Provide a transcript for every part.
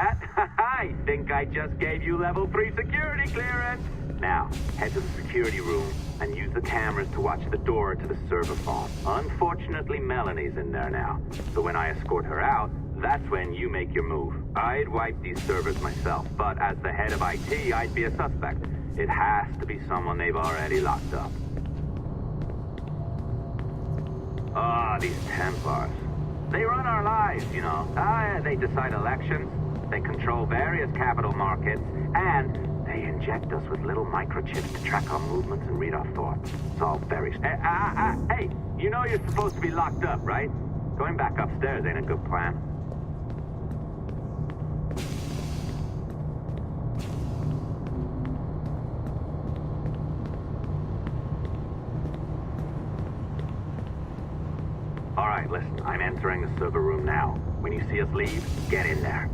that? I think I just gave you level 3 security clearance. Now, head to the security room and use the cameras to watch the door to the server phone. Unfortunately, Melanie's in there now. So when I escort her out, that's when you make your move. I'd wipe these servers myself, but as the head of IT, I'd be a suspect. It has to be someone they've already locked up. Ah, these Templars. They run our lives, you know. They decide elections, they control various capital markets, and they inject us with little microchips to track our movements and read our thoughts. It's all very... Hey, you know you're supposed to be locked up, right? Going back upstairs ain't a good plan. All right, listen, I'm entering the server room now. When you see us leave, get in there.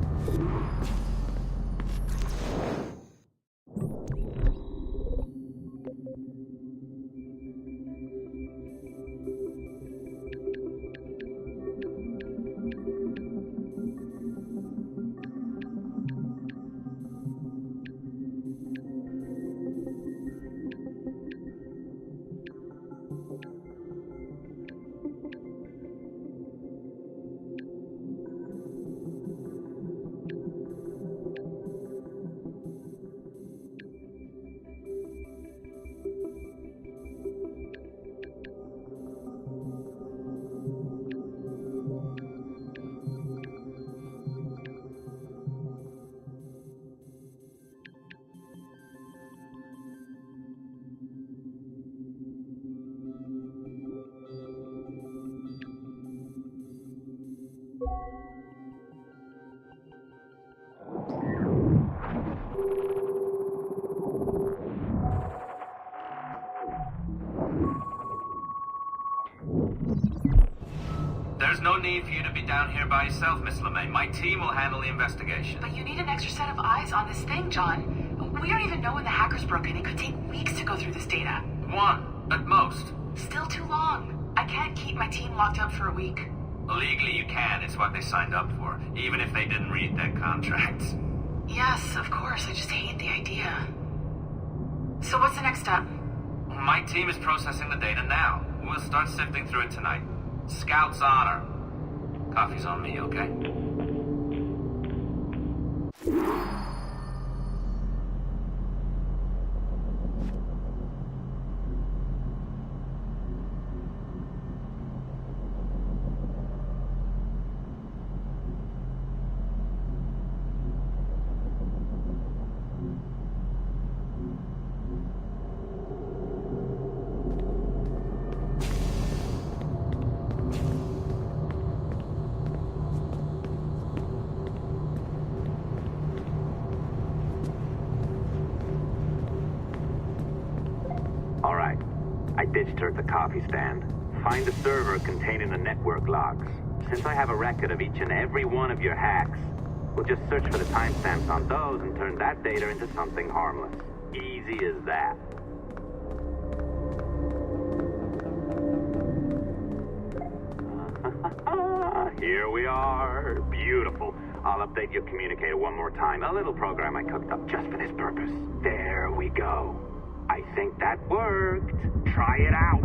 There's no need for you to be down here by yourself, Miss LeMay. My team will handle the investigation. But you need an extra set of eyes on this thing, John. We don't even know when the hackers broke in. It could take weeks to go through this data. One, at most. Still too long. I can't keep my team locked up for a week. Legally, you can. It's what they signed up for, even if they didn't read their contracts. Yes, of course. I just hate the idea. So what's the next step? My team is processing the data now. We'll start sifting through it tonight. Scout's honor. Coffee's on me, okay? Ditched her at the coffee stand. Find the server containing the network logs. Since I have a record of each and every one of your hacks, we'll just search for the timestamps on those and turn that data into something harmless. Easy as that. Here we are. Beautiful. I'll update your communicator one more time. A little program I cooked up just for this purpose. There we go. I think that worked. Try it out.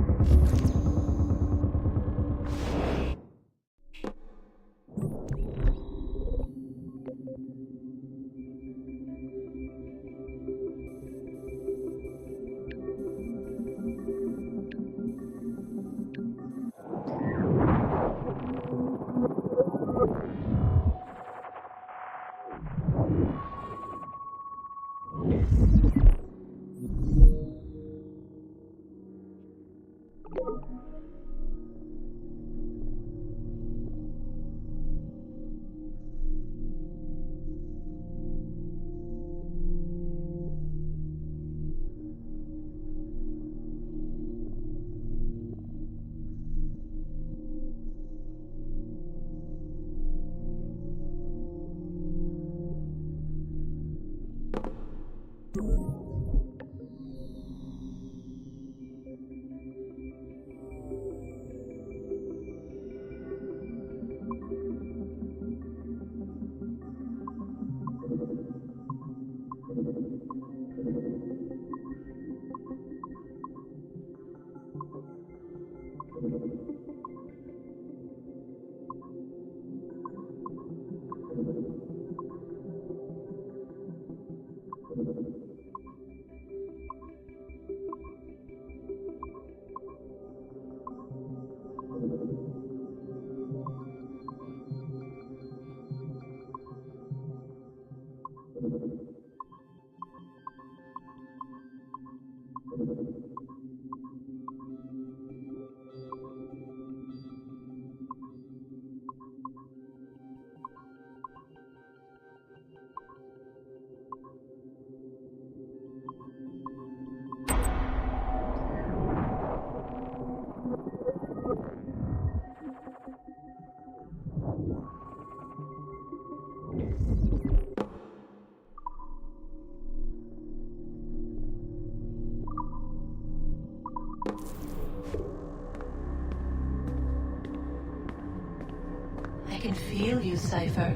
I can feel you, Cypher.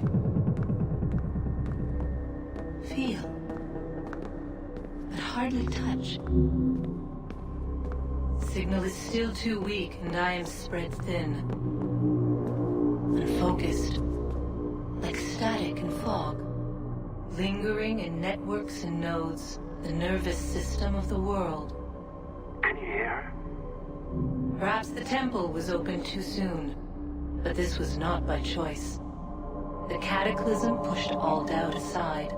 Feel. But hardly touch. Signal is still too weak, and I am spread thin. Unfocused. Like static and fog. Lingering in networks and nodes. The nervous system of the world. Can you hear? Perhaps the temple was opened too soon. But this was not by choice. The cataclysm pushed all doubt aside.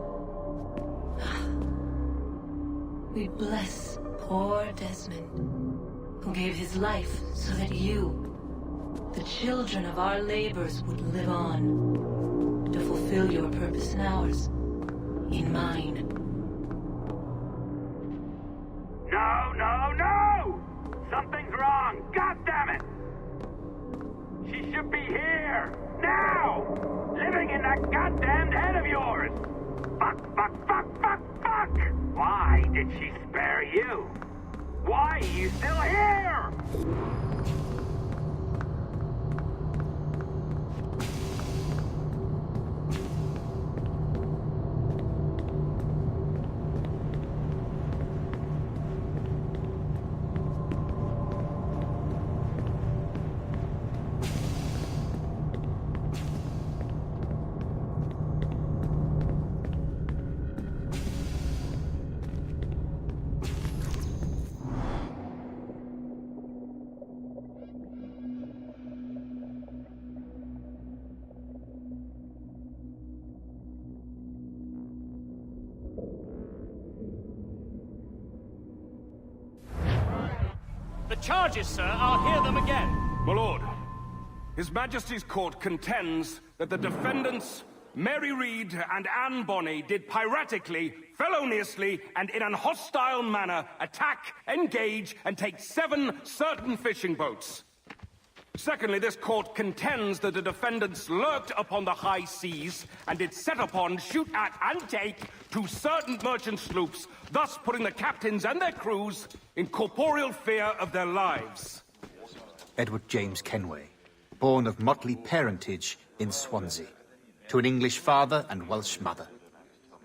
We bless poor Desmond, who gave his life so that you, the children of our labors, would live on, to fulfill your purpose in ours, in mine. No, no, no! Something's wrong! God damn it! She should be here! Now! Living in that goddamned head of yours! Fuck, fuck, fuck, fuck, fuck! Why did she spare you? Why are you still here? The charges, sir, I'll hear them again. My lord, His Majesty's court contends that the defendants, Mary Reed and Anne Bonny, did piratically, feloniously, and in an hostile manner attack, engage, and take 7 certain fishing boats. Secondly, this court contends that the defendants lurked upon the high seas and did set upon, shoot at, and take 2 certain merchant sloops, thus putting the captains and their crews in corporeal fear of their lives. Edward James Kenway, born of motley parentage in Swansea, to an English father and Welsh mother.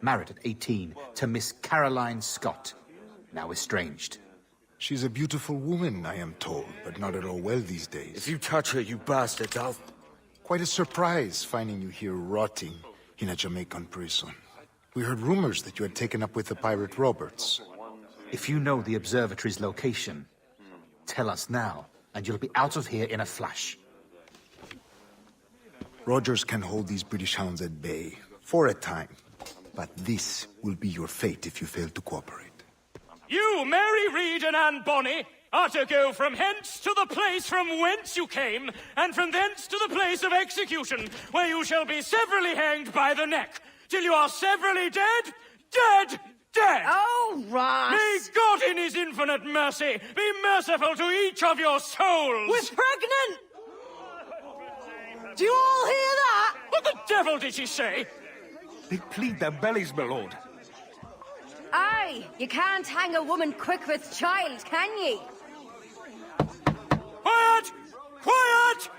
Married at 18 to Miss Caroline Scott, now estranged. She's a beautiful woman, I am told, but not at all well these days. If you touch her, you bastards, I'll... Quite a surprise finding you here rotting in a Jamaican prison. We heard rumors that you had taken up with the pirate Roberts. If you know the observatory's location, tell us now, and you'll be out of here in a flash. Rogers can hold these British hounds at bay, for a time. But this will be your fate if you fail to cooperate. You, Mary Reed and Anne Bonny, are to go from hence to the place from whence you came, and from thence to the place of execution, where you shall be severally hanged by the neck, till you are severally dead, dead, dead! Oh, Ross! May God in his infinite mercy be merciful to each of your souls! We're pregnant! Do you all hear that? What the devil did she say? They plead their bellies, my lord. Aye, you can't hang a woman quick with child, can ye? Quiet! Quiet!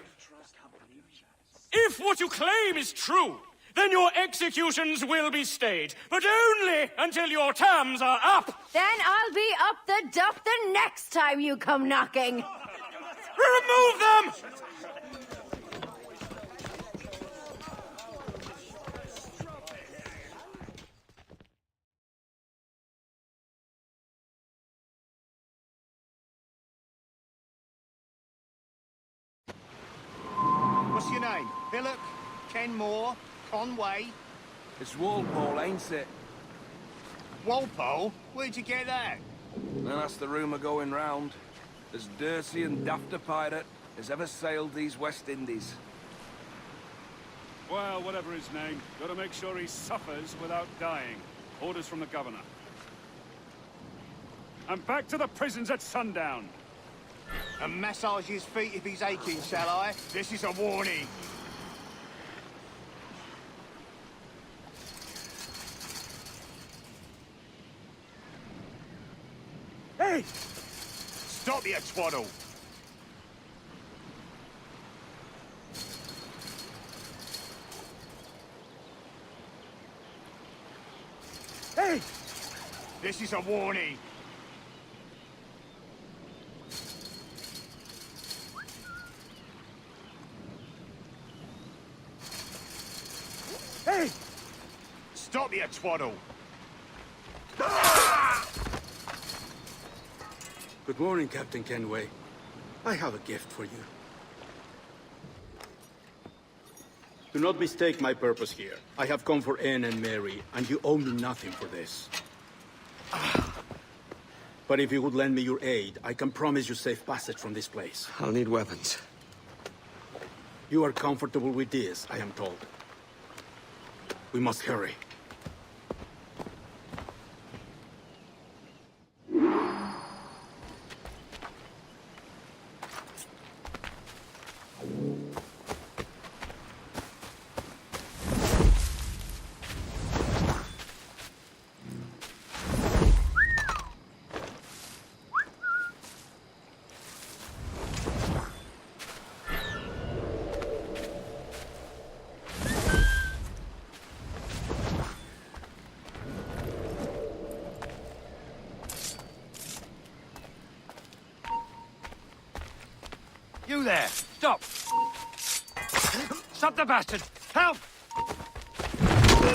If what you claim is true, then your executions will be stayed, but only until your terms are up. Then I'll be up the duff the next time you come knocking. Remove them! What's your name? Billock? Kenmore? Conway? It's Walpole, ain't it? Walpole? Where'd you get that? Well, that's the rumour going round. As dirty and daft a pirate as ever sailed these West Indies. Well, whatever his name, gotta make sure he suffers without dying. Orders from the governor. And back to the prisons at sundown. And massage his feet if he's aching, shall I? This is a warning. Hey! Stop your twaddle! Hey! This is a warning. Hey! Stop your twaddle! Good morning, Captain Kenway. I have a gift for you. Do not mistake my purpose here. I have come for Anne and Mary, and you owe me nothing for this. But if you would lend me your aid, I can promise you safe passage from this place. I'll need weapons. You are comfortable with this, I am told. We must hurry. You there! Stop! Stop the bastard! Help!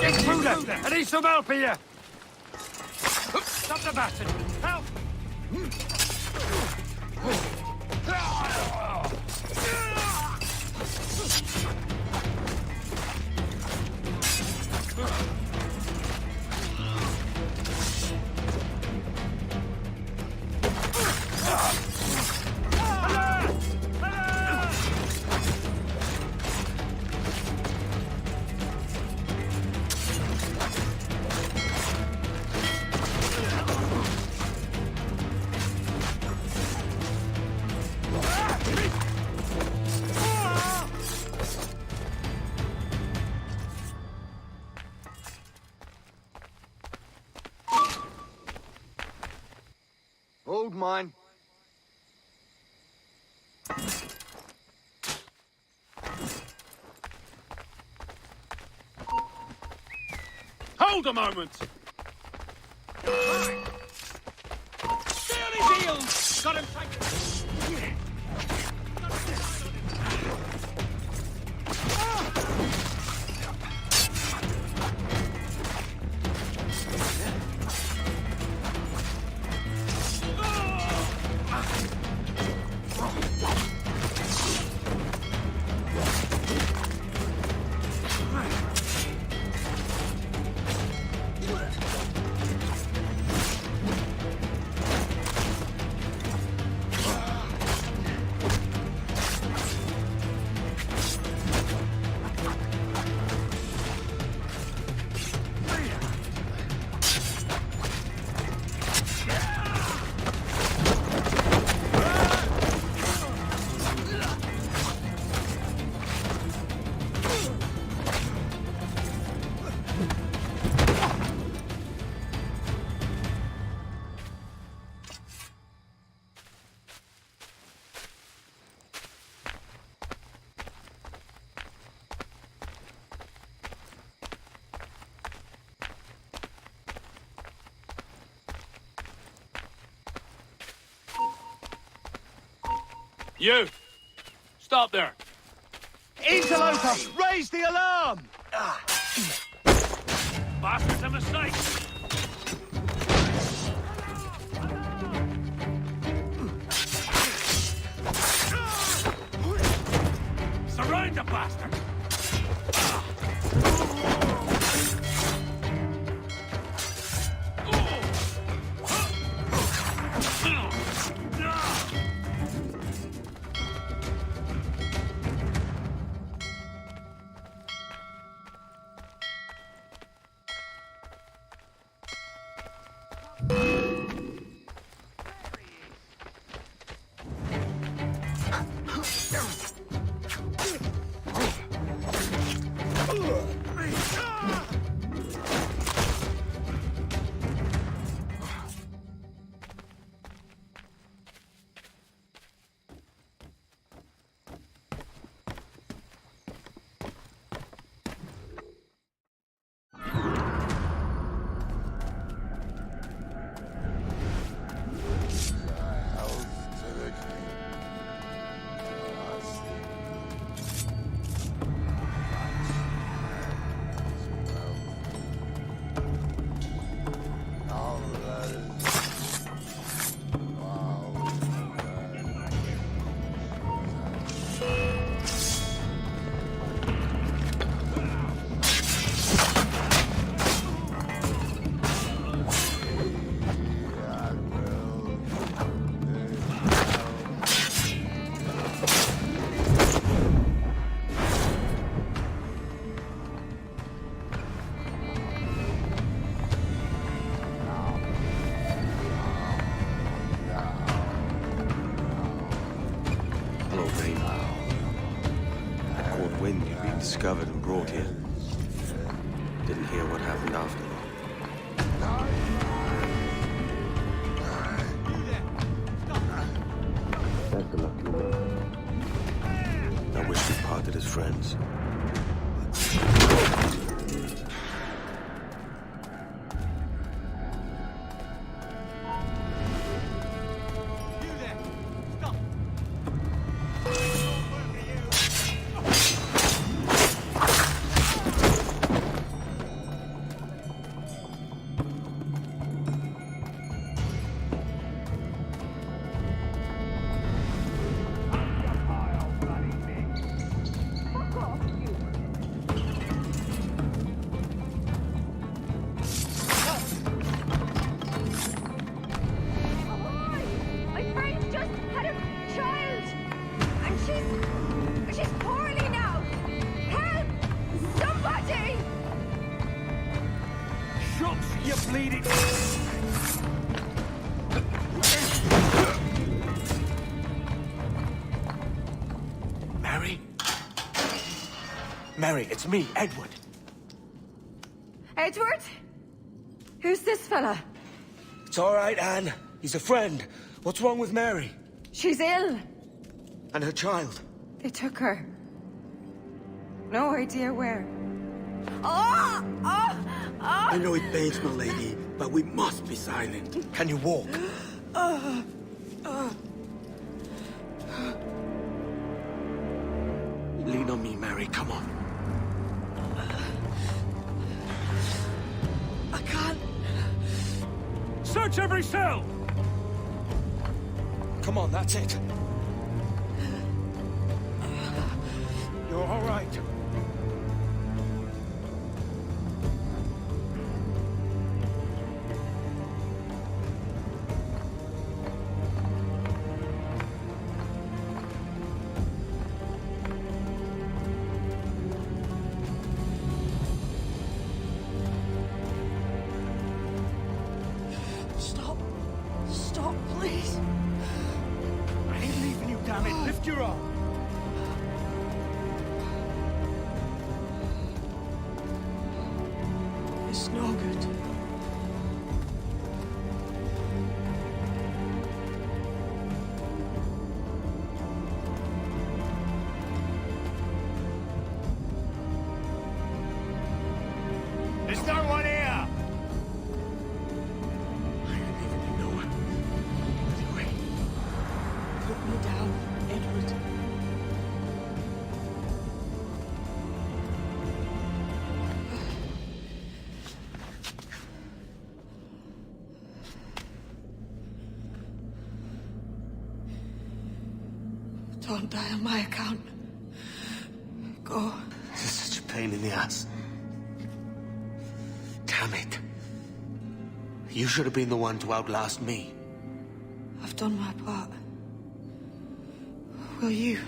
Get through there! I need some help here! Stop the bastard! Help! Hold mine. Hold a moment! Stay on his heels! Got him taken! You! Stop there! Interloper! Raise the alarm! Bastard's a mistake! Surround the bastard! happened after all. That's the lucky one. I wish we parted as friends. Mary, it's me, Edward. Edward? Who's this fella? It's all right, Anne. He's a friend. What's wrong with Mary? She's ill. And her child? They took her. No idea where. Oh! Oh! Oh! I know it pains, my lady, but we must be silent. Can you walk? Lean on me, Mary. Come on. I can't. Search every cell! Come on, that's it. You're all right. Stop, please. I ain't leaving you, damn it. Lift your arm. It's no good. There's no one here! Put me down, Edward. Don't die on my account. Go. This is such a pain in the ass. Damn it. You should have been the one to outlast me. I've done my part. Will you?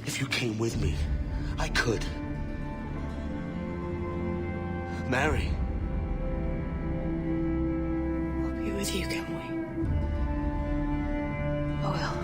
If you came with me, I could. Mary. I'll be with you, Kenway. I will.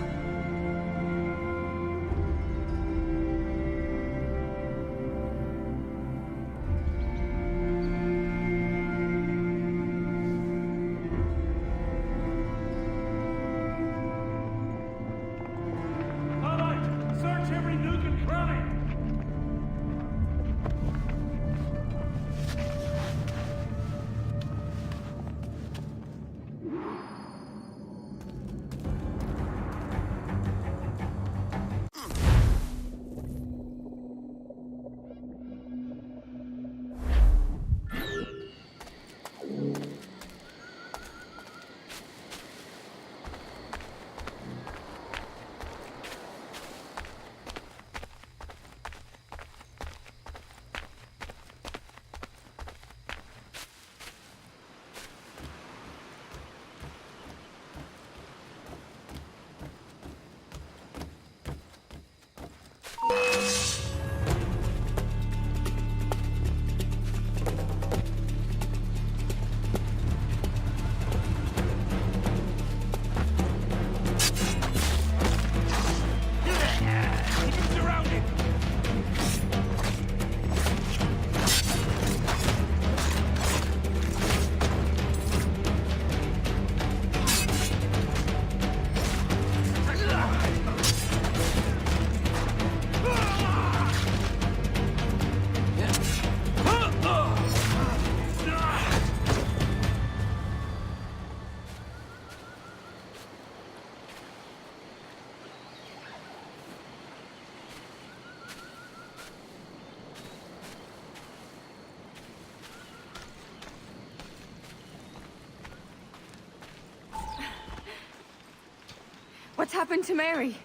What's happened to Mary?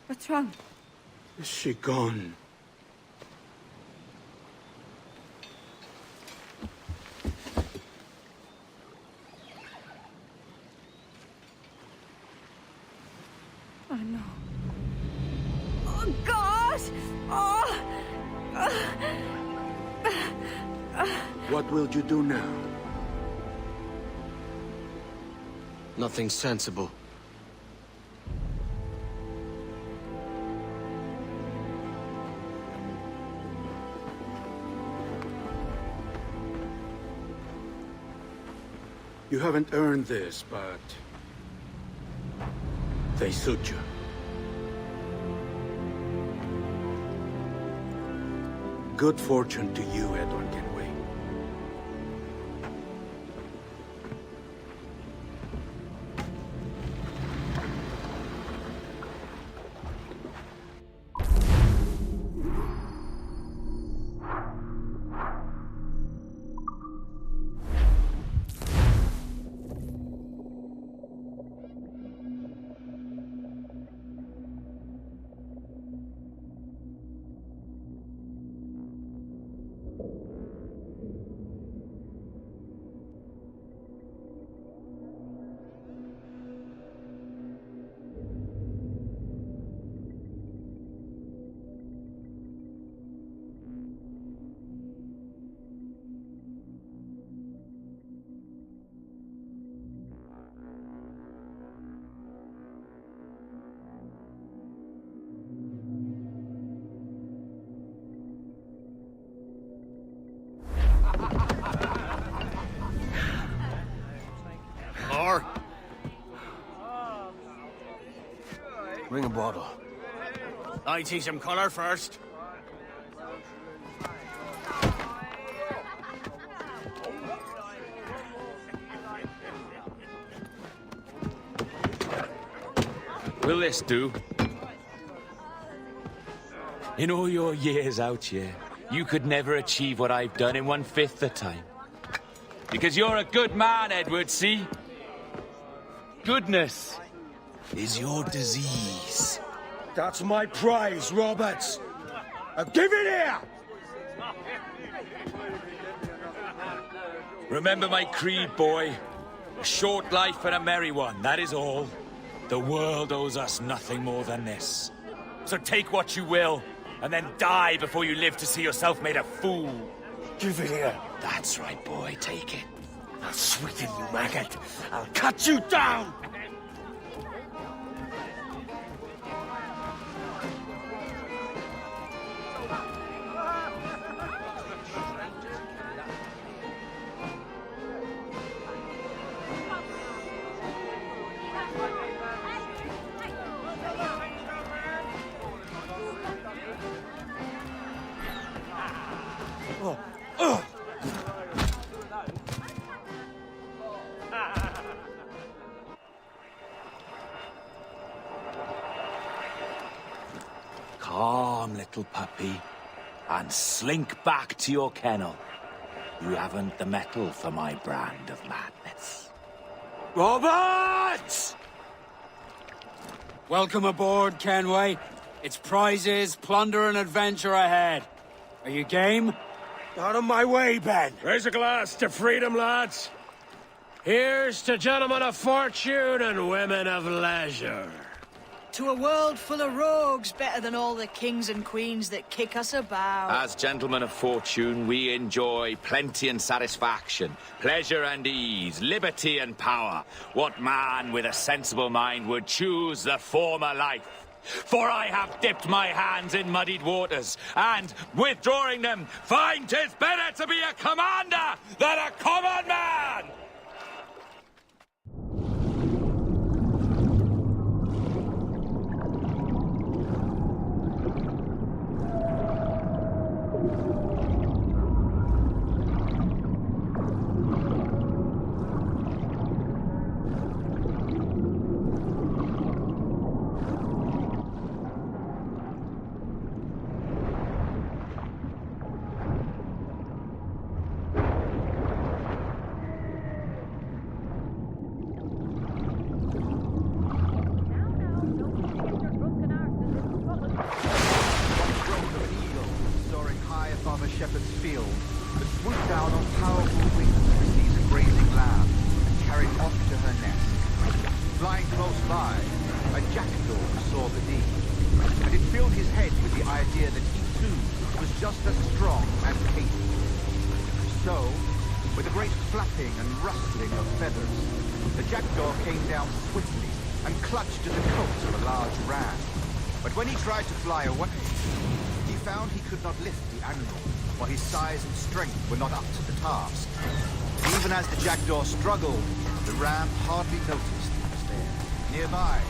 What's wrong? Is she gone? Oh no. Oh God! Oh! What will you do now? Nothing sensible. You haven't earned this, but they suit you. Good fortune to you, Edward Kenway. Bring a bottle. I see some colour first. Will this do? In all your years out here, you could never achieve what I've done in 1/5 the time. Because you're a good man, Edward, see? Goodness is your disease. That's my prize, Roberts. Give it here! Remember my creed, boy. A short life and a merry one, that is all. The world owes us nothing more than this. So take what you will, and then die before you live to see yourself made a fool. Give it here. That's right, boy, take it. I'll sweeten you, maggot. I'll cut you down! Calm, little puppy, and slink back to your kennel. You haven't the mettle for my brand of madness. Roberts! Welcome aboard, Kenway. It's prizes, plunder, and adventure ahead. Are you game? Out of my way, Ben. Raise a glass to freedom, lads. Here's to gentlemen of fortune and women of leisure. To a world full of rogues, better than all the kings and queens that kick us about. As gentlemen of fortune, we enjoy plenty and satisfaction, pleasure and ease, liberty and power. What man with a sensible mind would choose the former life? For I have dipped my hands in muddied waters, and, withdrawing them, find 'tis better to be a commander than a common man! shepherd's field that swooped down on powerful wings to seize a grazing lamb and carry it off to her nest. Flying close by, a jackdaw saw the deed, and it filled his head with the idea that he too was just as strong and capable. So, with a great flapping and rustling of feathers, the jackdaw came down swiftly and clutched at the coat of a large ram. But when he tried to fly away, he found he could not lift the animal, for his size and strength were not up to the task. Even as the jackdaw struggled, the ram hardly noticed he was there. Nearby,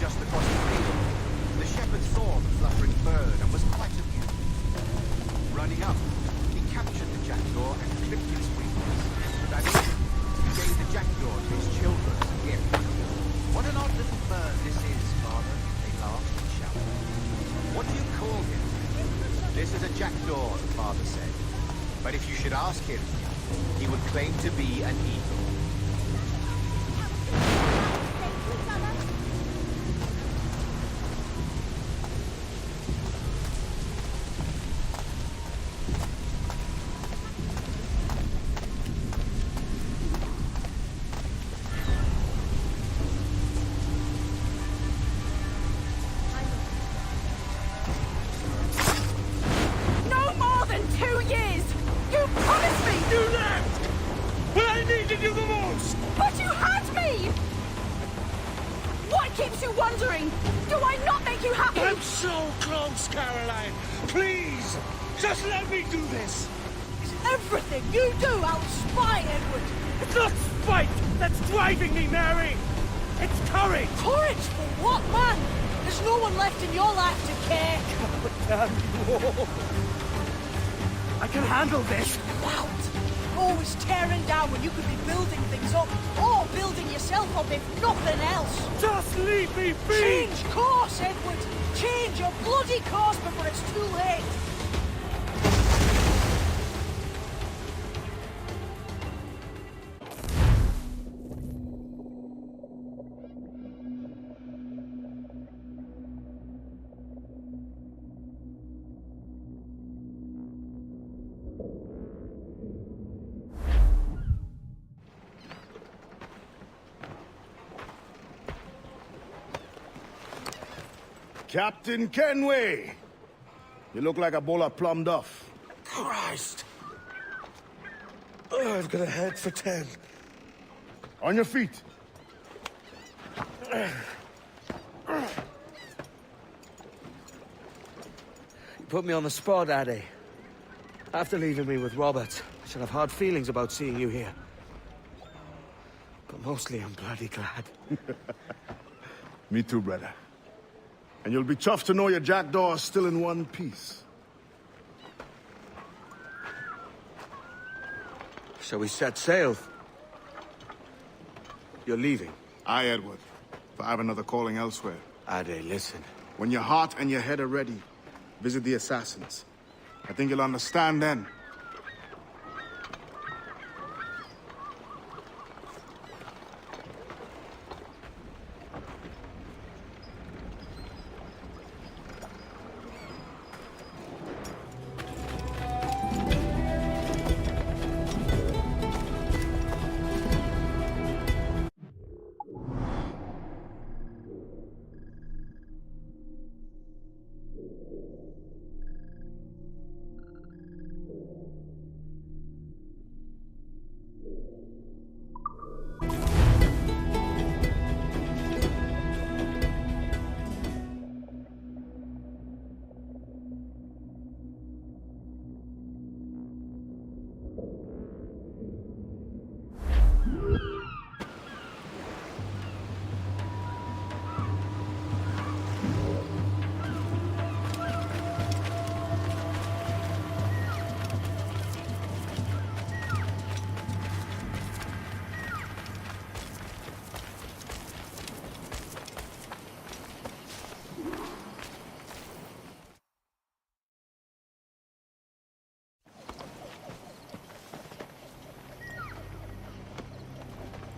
just across the field, the shepherd saw the fluttering bird and was quite amused. Running up, he captured the jackdaw and clipped its wings. That is, he gave the jackdaw to his children as a gift. "What an odd little bird this is, father," they laughed and shouted. "What do you call him?" "This is a jackdaw," the father said. "But if you should ask him, he would claim to be an eagle." Everything you do, I'll spy, Edward! It's not spite that's driving me, Mary! It's courage! Courage for what, man? There's no one left in your life to care. I can handle this! Loud! Always tearing down when you could be building things up, or building yourself up if nothing else. Just leave me be! Change course, Edward! Change your bloody course before it's too late! Captain Kenway! You look like a bowl of plum duff. Christ! Oh, I've got a head for 10. On your feet. You put me on the spot, Addy. After leaving me with Robert, I should have hard feelings about seeing you here. But mostly I'm bloody glad. Me too, brother. And you'll be chuffed to know your jackdaw is still in one piece. Shall we set sail? You're leaving? Aye, Edward. But I have another calling elsewhere. Ade, listen. When your heart and your head are ready, visit the Assassins. I think you'll understand then.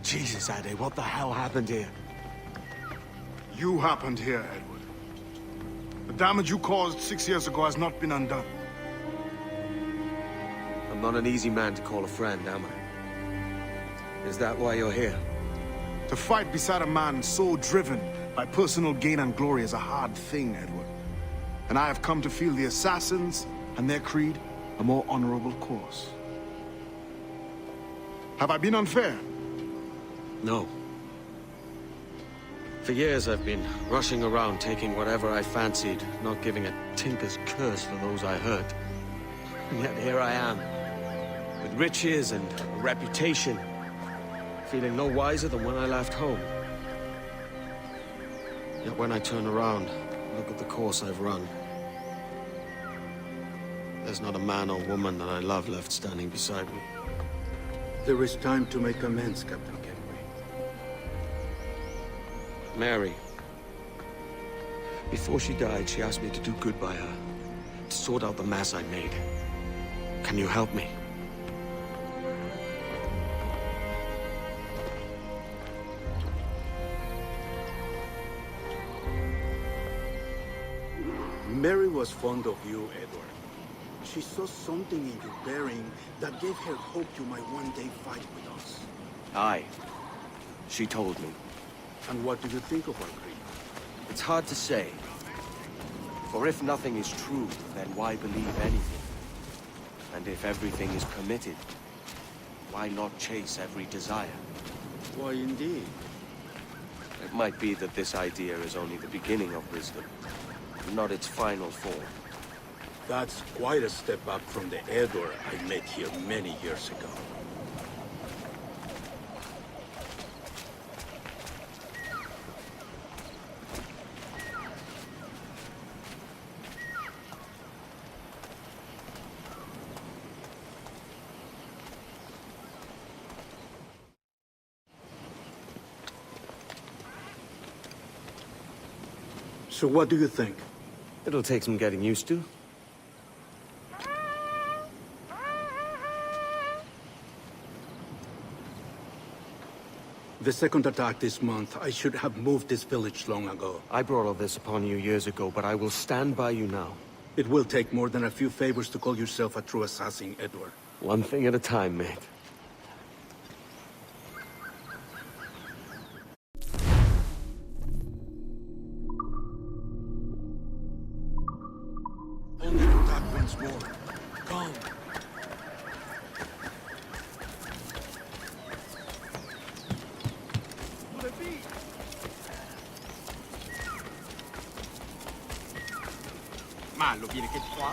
Jesus, Ade, what the hell happened here? You happened here, Edward. The damage you caused 6 years ago has not been undone. not an easy man to call a friend, am I? Is that why you're here? To fight beside a man so driven by personal gain and glory is a hard thing, Edward. And I have come to feel the assassins and their creed a more honorable course. Have I been unfair? No. For years I've been rushing around, taking whatever I fancied, not giving a tinker's curse for those I hurt. And yet here I am, with riches and a reputation, feeling no wiser than when I left home. Yet when I turn around, look at the course I've run. There's not a man or woman that I love left standing beside me. There is time to make amends, Captain Kenway. Mary. Before she died, she asked me to do good by her, to sort out the mess I made. Can you help me? Mary was fond of you, Edward. She saw something in your bearing that gave her hope you might one day fight with us. Aye. She told me. And what do you think of our creed? It's hard to say. For if nothing is true, then why believe anything? And if everything is permitted, why not chase every desire? Why, indeed. It might be that this idea is only the beginning of wisdom, not its final form. That's quite a step up from the Edward I met here many years ago. So what do you think? It'll take some getting used to. The second attack this month, I should have moved this village long ago. I brought all this upon you years ago, but I will stand by you now. It will take more than a few favors to call yourself a true assassin, Edward. One thing at a time, mate. Only to attack once more. Come. Malo viene che qua.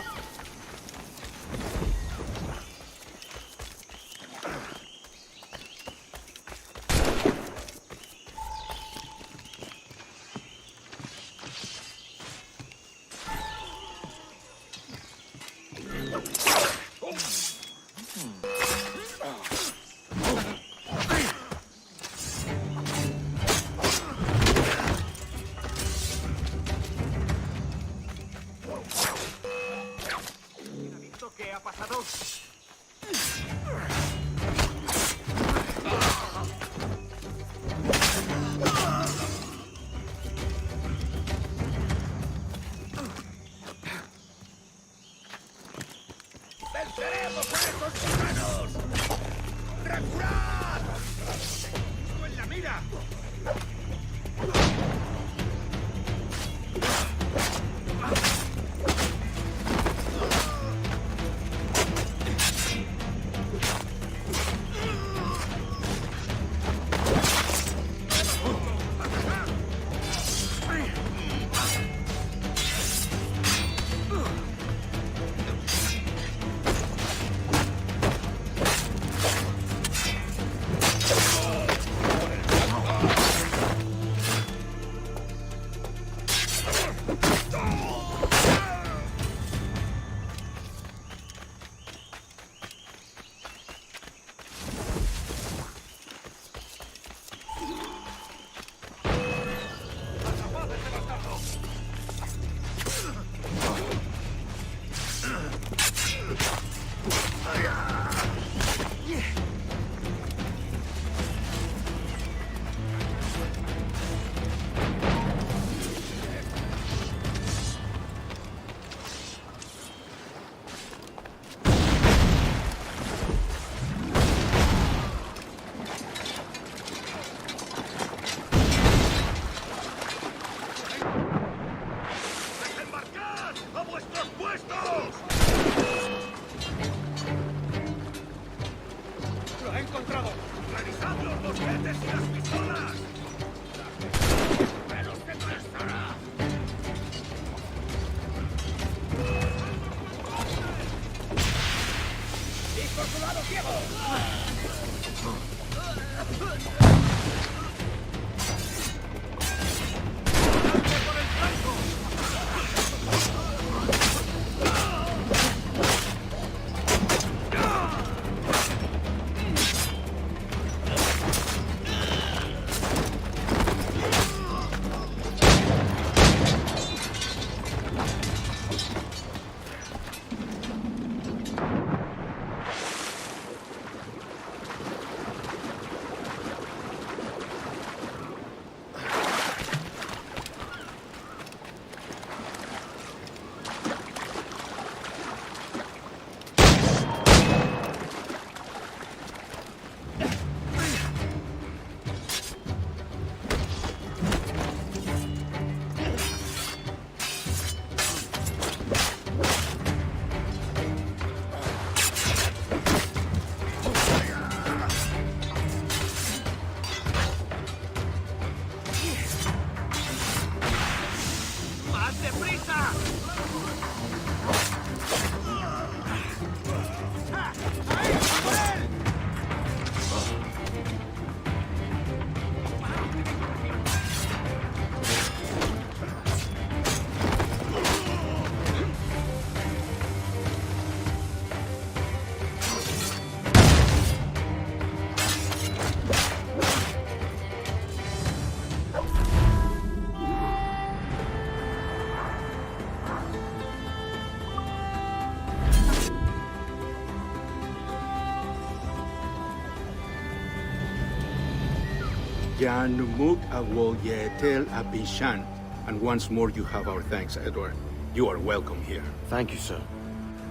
And once more you have our thanks, Edward. You are welcome here. Thank you, sir.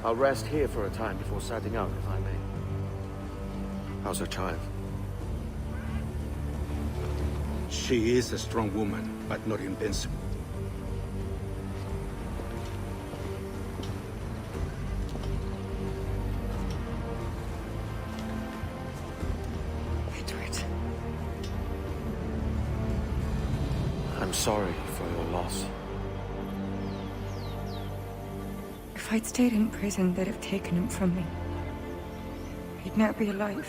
I'll rest here for a time before setting out, if I may. How's her child? She is a strong woman, but not invincible. Edward. I'm sorry for your loss. If I'd stayed in prison, they'd have taken him from me. He'd now be alive.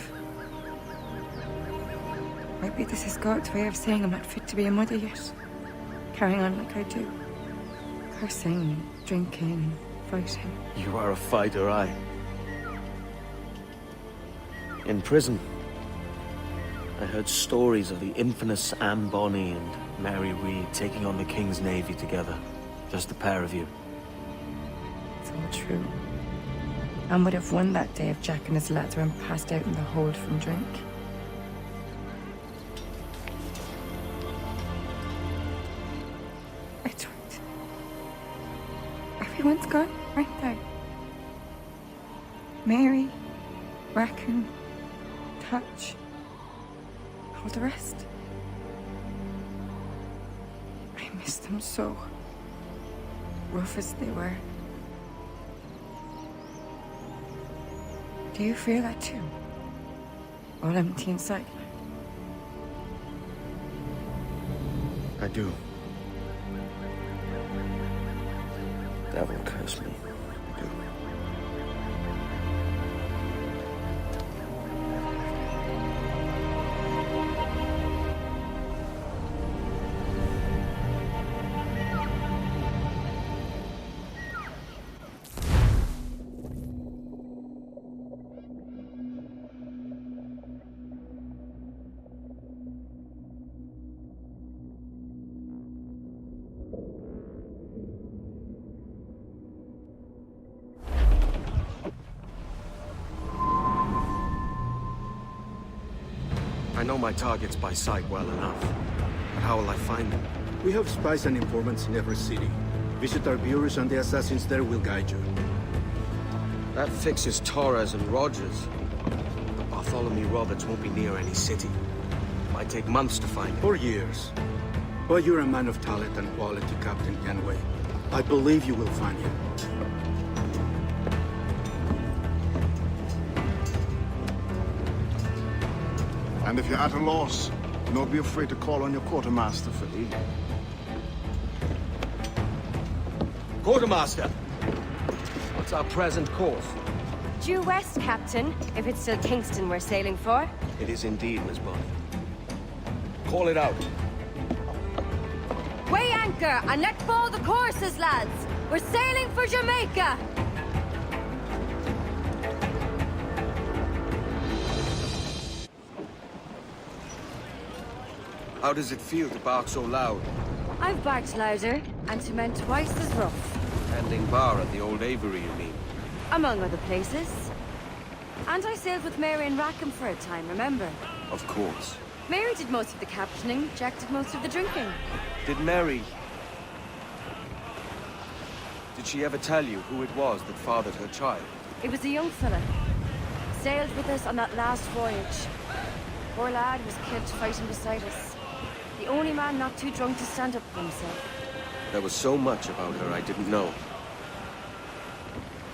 Maybe this is God's way of saying I'm not fit to be a mother yet. Carrying on like I do. Cursing and drinking and fighting. You are a fighter, aye. In prison, I heard stories of the infamous Anne Bonny and Mary Read taking on the King's Navy together. Just the pair of you. It's all true. Anne would have won that day if Jack and his lads weren't passed out in the hold from drink. Edward. Everyone's gone, aren't they? Mary, Bracken, Touch, all the rest. I miss them so. Rough as they were. Do you feel that too? All empty inside? I do. Devil curse me. I do. I know my targets by sight well enough, but how will I find them? We have spies and informants in every city. Visit our bureaus and the assassins there will guide you. That fixes Torres and Rogers. But Bartholomew Roberts won't be near any city. Might take months to find him. Or years. But you're a man of talent and quality, Captain Kenway. I believe you will find him. And if you're at a loss, Don't be afraid to call on your quartermaster for aid. Quartermaster! What's our present course? Due west, Captain, if it's still Kingston we're sailing for. It is indeed, Miss Bonnie. Call it out. Weigh anchor and let fall the courses, lads! We're sailing for Jamaica! How does it feel to bark so loud? I've barked louder, and to men twice as rough. Handling bar at the old Avery, you mean? Among other places. And I sailed with Mary and Rackham for a time, remember? Of course. Mary did most of the captaining, Jack did most of the drinking. Did Mary... Did she ever tell you who it was that fathered her child? It was a young fella. Sailed with us on that last voyage. Poor lad was killed fighting beside us. The only man not too drunk to stand up for himself. There was so much about her I didn't know.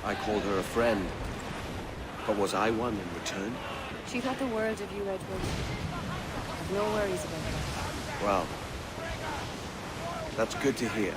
I called her a friend. But was I one in return? She thought the world of you, Edward. Have no worries about that. Well, that's good to hear.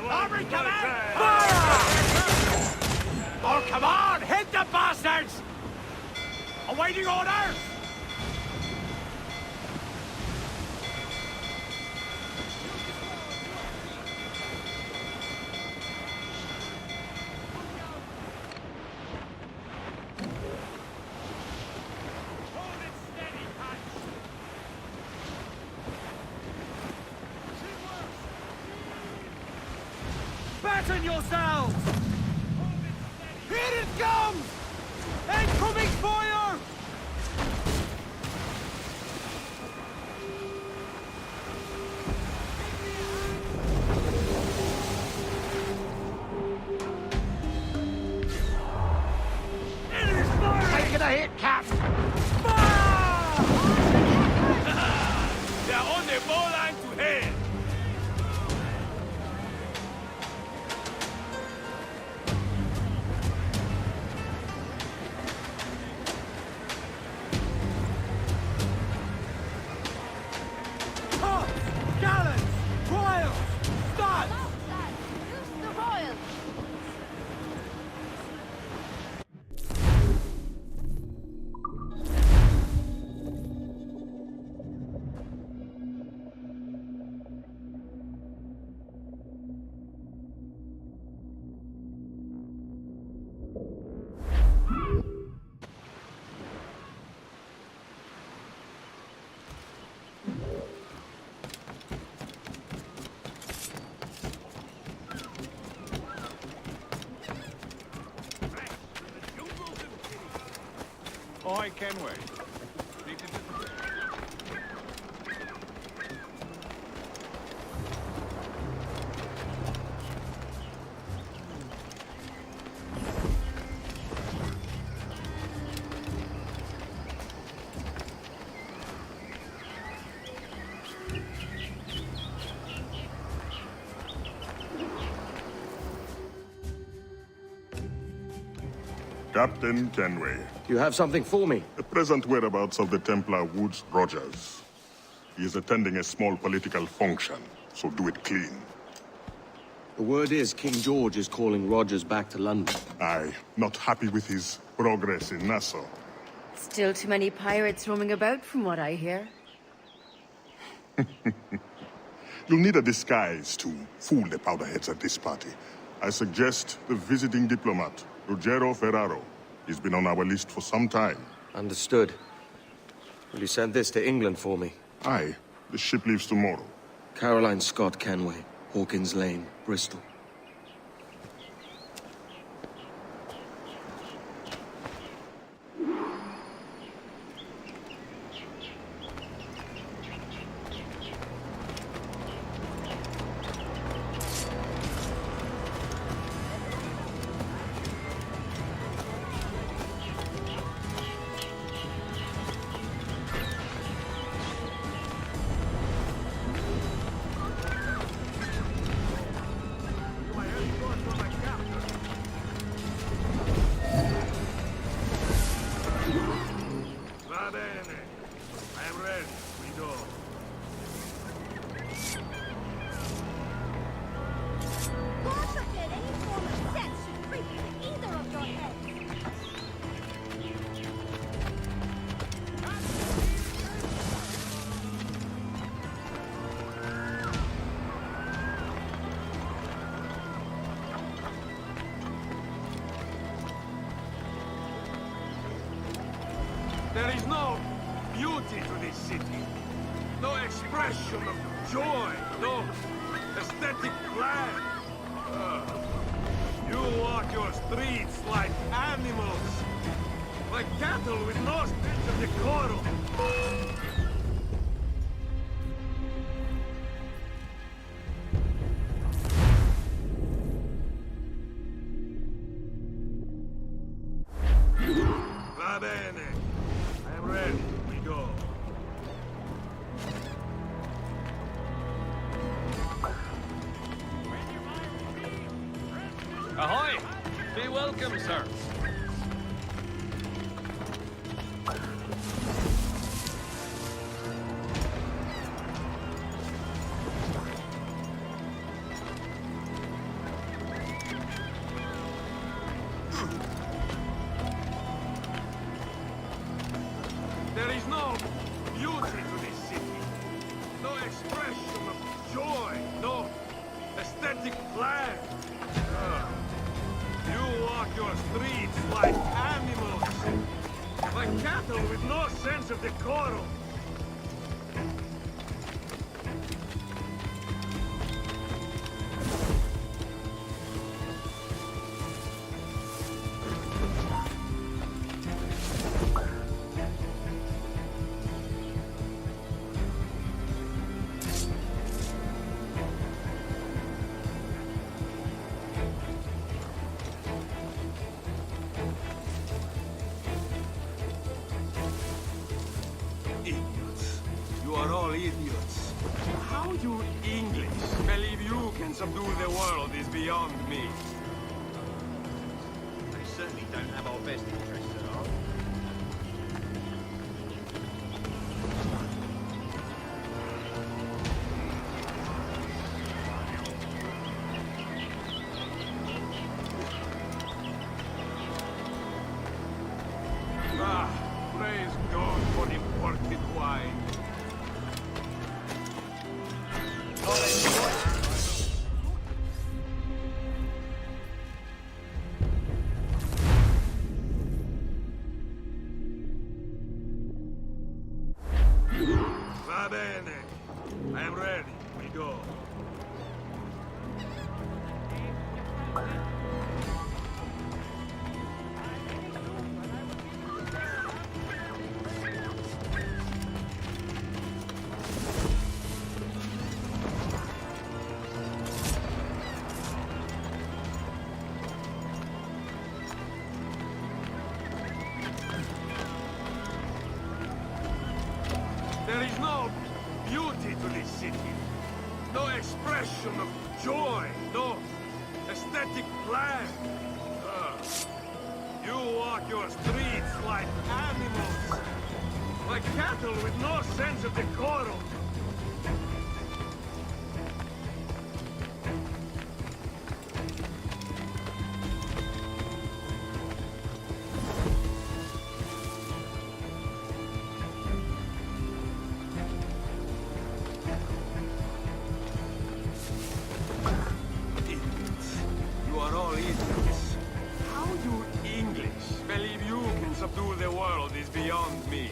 Aubrey, come on! Fire! Oh, come on! Hit the bastards! Awaiting orders! Batten yourselves! Here it comes! Incoming fire! Enemy's firing! Taking a hit, Cap! Fire! They're on the ball line to head! Ahoy, Kenway. Captain Kenway. You have something for me? The present whereabouts of the Templar Woods Rogers. He is attending a small political function, so do it clean. The word is King George is calling Rogers back to London. Aye, not happy with his progress in Nassau. Still too many pirates roaming about, from what I hear. You'll need a disguise to fool the powderheads at this party. I suggest the visiting diplomat, Ruggiero Ferraro. He's been on our list for some time. Understood. Will you send this to England for me? Aye. The ship leaves tomorrow. Caroline Scott Kenway, Hawkins Lane, Bristol. There is no beauty to this city. No expression of joy. No aesthetic plan. You walk your streets like animals. Like cattle with no sense of decorum. Va bene. I am ready. We go. Ahoy! Be welcome, sir. There is no beauty to this city. No expression of joy. No aesthetic plan. You walk your streets like animals. Like cattle with no sense of decorum. Idiots. You are all idiots. How you English believe you can subdue the world is beyond me. They certainly don't have our best interests at heart. Praise God for imported wine. Va bene. I am ready. We go. There is no beauty to this city. No expression of joy. No aesthetic plan. You walk your streets like animals. Like cattle with no sense of decorum. is beyond me.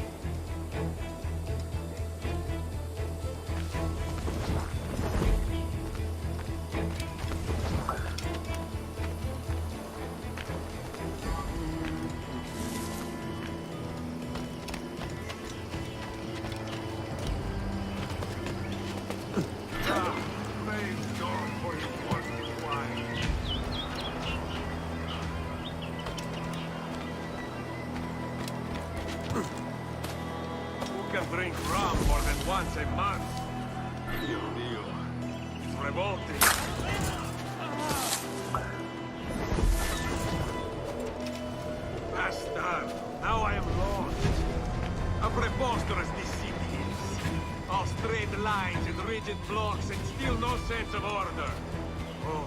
Drink rum more than once a month. Dio mio. It's revolting. Bastard. Now I am lost. How preposterous this city is. All straight lines and rigid blocks and still no sense of order. Oh,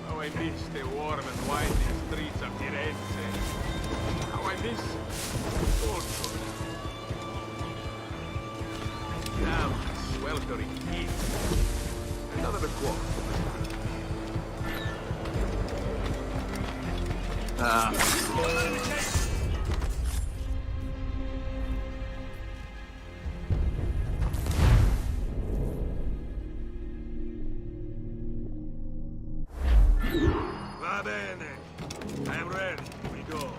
how I miss the warm and winding streets of Firenze. How I miss culture. Damn, sweltering heat. Another quote. Va bene. I am ready. We go.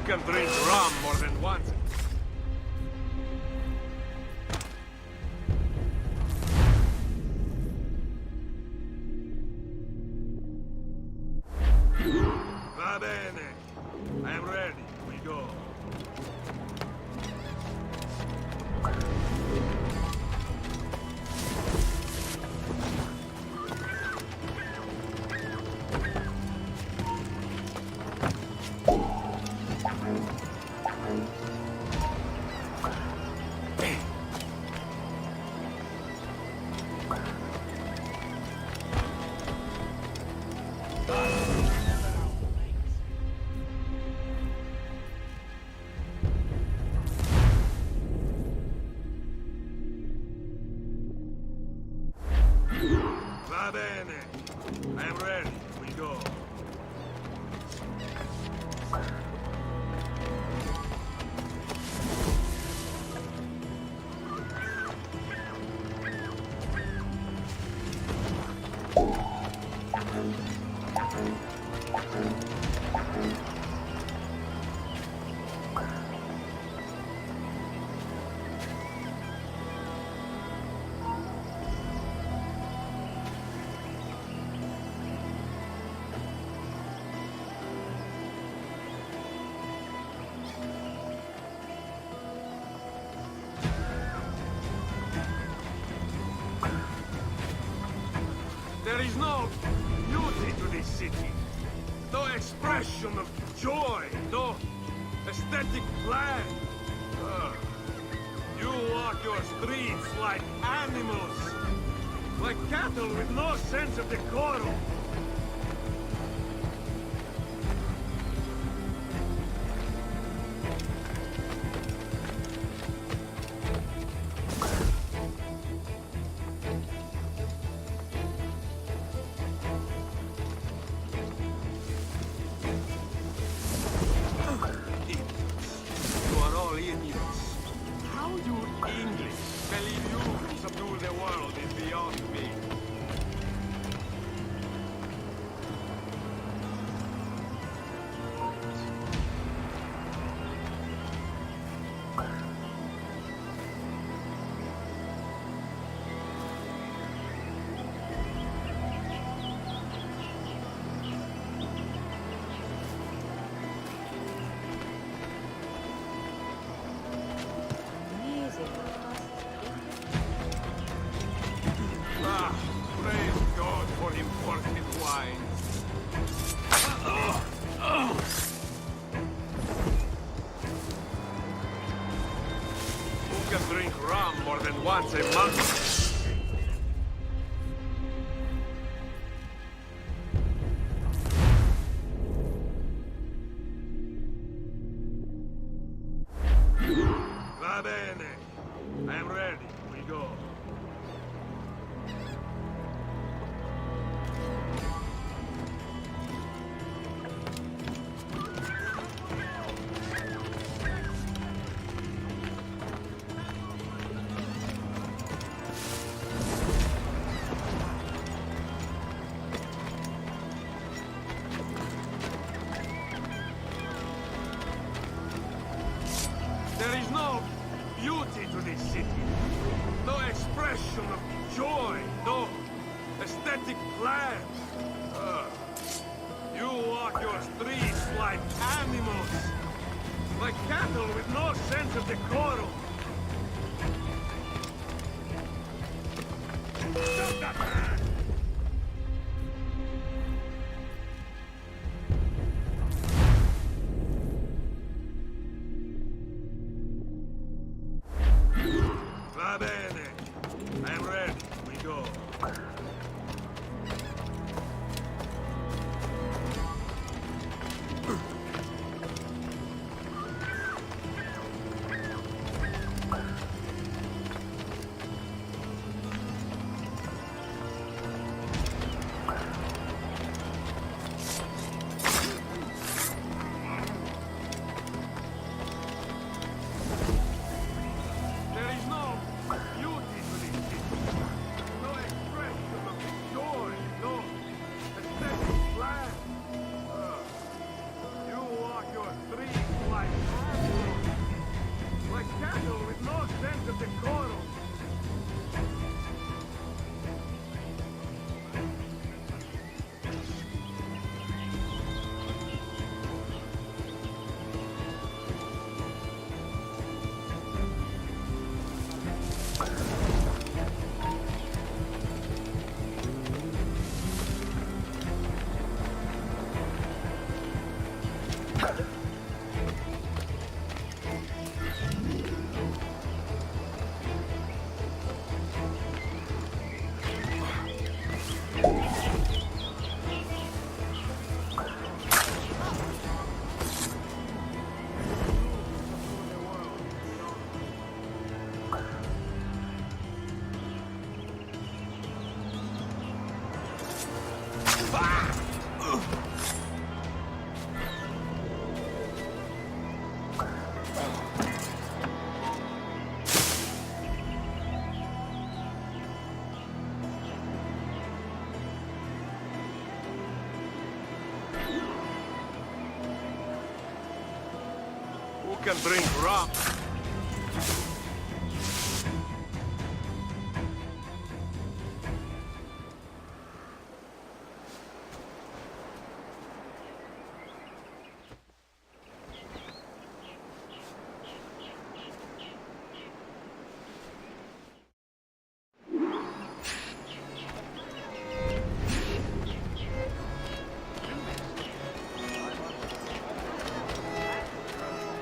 Can drink rum more than once. Va bene. I am ready. We go. Va bene. I am ready. We go. There is no beauty to this city. No expression of joy. No aesthetic plan. You walk your streets like animals. Like cattle with no sense of decorum. rum more than once a month. Va bene. I am ready. We go. There is no beauty to this city. No expression of joy. No aesthetic plans. You walk your streets like animals. Like cattle with no sense of decorum. Stop that man! Va bene. I am ready. We go. There is no beauty to this city. No expression of joy. No aesthetic plan. You walk your streets like animals. Like cattle with no sense of decorum. Who can drink rum?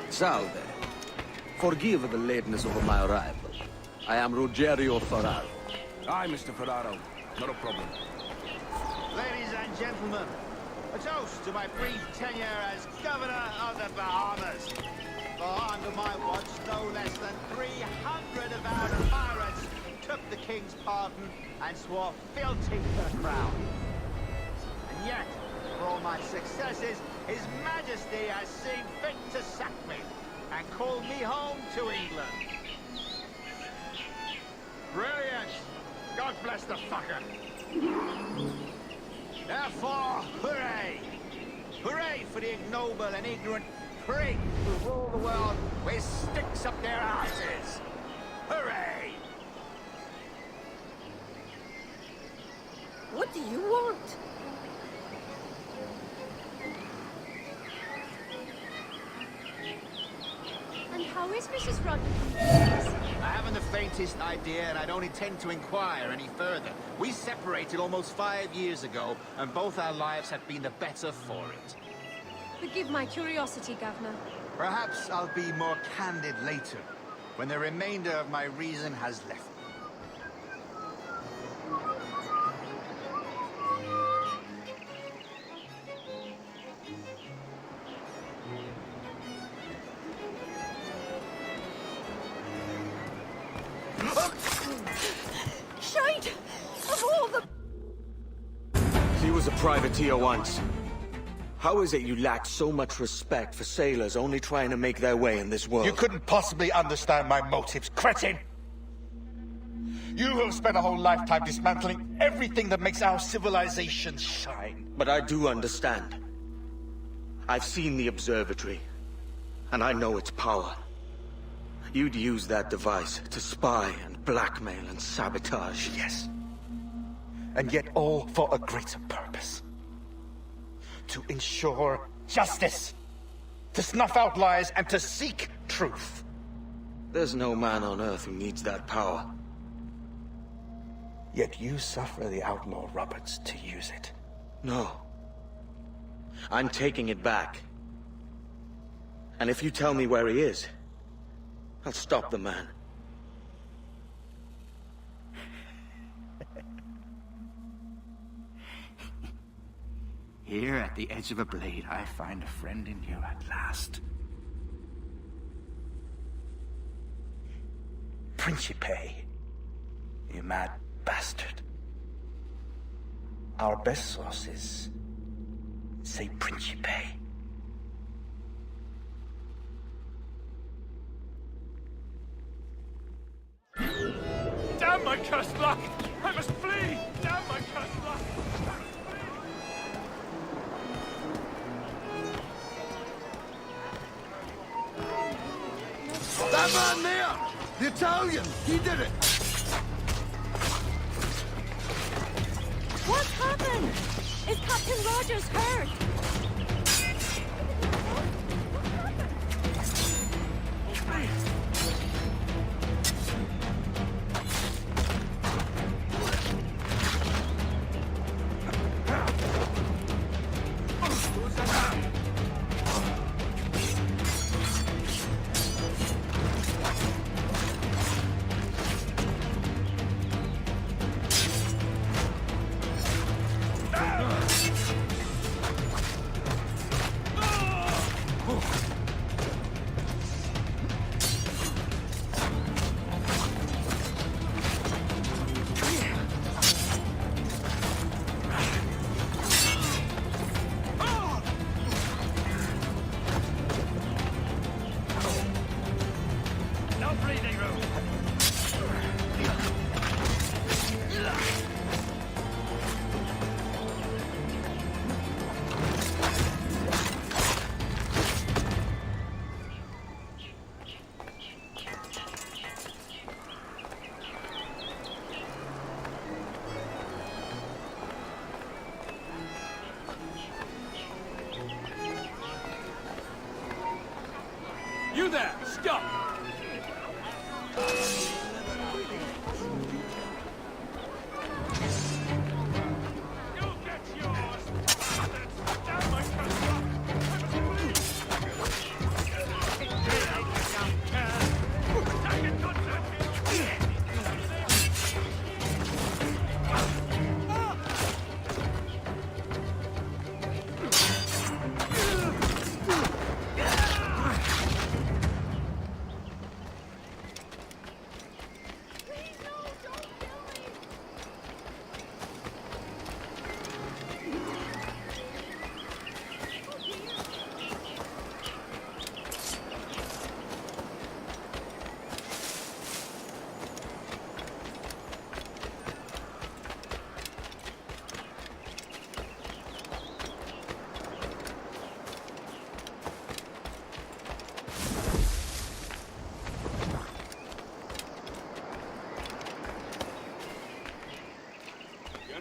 Salve. Forgive the lateness of my arrival. I am Rogerio Ferraro. Aye, Mr. Ferraro. Not a problem. Ladies and gentlemen, a toast to my brief tenure as Governor of the Bahamas. For under my watch, no less than 300 avowed pirates took the King's pardon and swore fealty to the crown. And yet, for all my successes, His Majesty has seen fit to sack me and call me home to England. Brilliant! God bless the fucker! Therefore, hooray! Hooray for the ignoble and ignorant prig who rule the world with sticks up their asses! Hooray! What do you want? And how is Mrs. Rodman? I haven't the faintest idea, and I don't intend to inquire any further. We separated almost 5 years ago, and both our lives have been the better for it. Forgive my curiosity, Governor. Perhaps I'll be more candid later. when the remainder of my reason has left me. Shite! Of all the... He was a privateer once. How is it you lack so much respect for sailors only trying to make their way in this world? You couldn't possibly understand my motives, cretin! You have spent a whole lifetime dismantling everything that makes our civilization shine. But I do understand. I've seen the observatory, and I know its power. You'd use that device to spy and blackmail and sabotage. Yes. And yet all for a greater purpose. To ensure justice. To snuff out lies and to seek truth. There's no man on Earth who needs that power. Yet you suffer the outlaw Roberts to use it. No. I'm taking it back. And if you tell me where he is, I'll stop the man. Here at the edge of a blade, I find a friend in you at last. Principe, you mad bastard. Our best sources say Principe. Damn my cursed luck! I must flee! Damn my cursed luck! That man there! The Italian! He did it! What happened? Is Captain Rogers hurt? You there! Stop!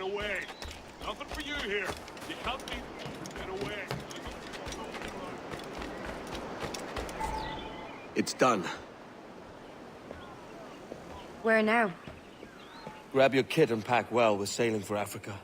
away. Nothing for you here. You can't be... Get away. It's done. Where now? Grab your kit and pack well. We're sailing for Africa.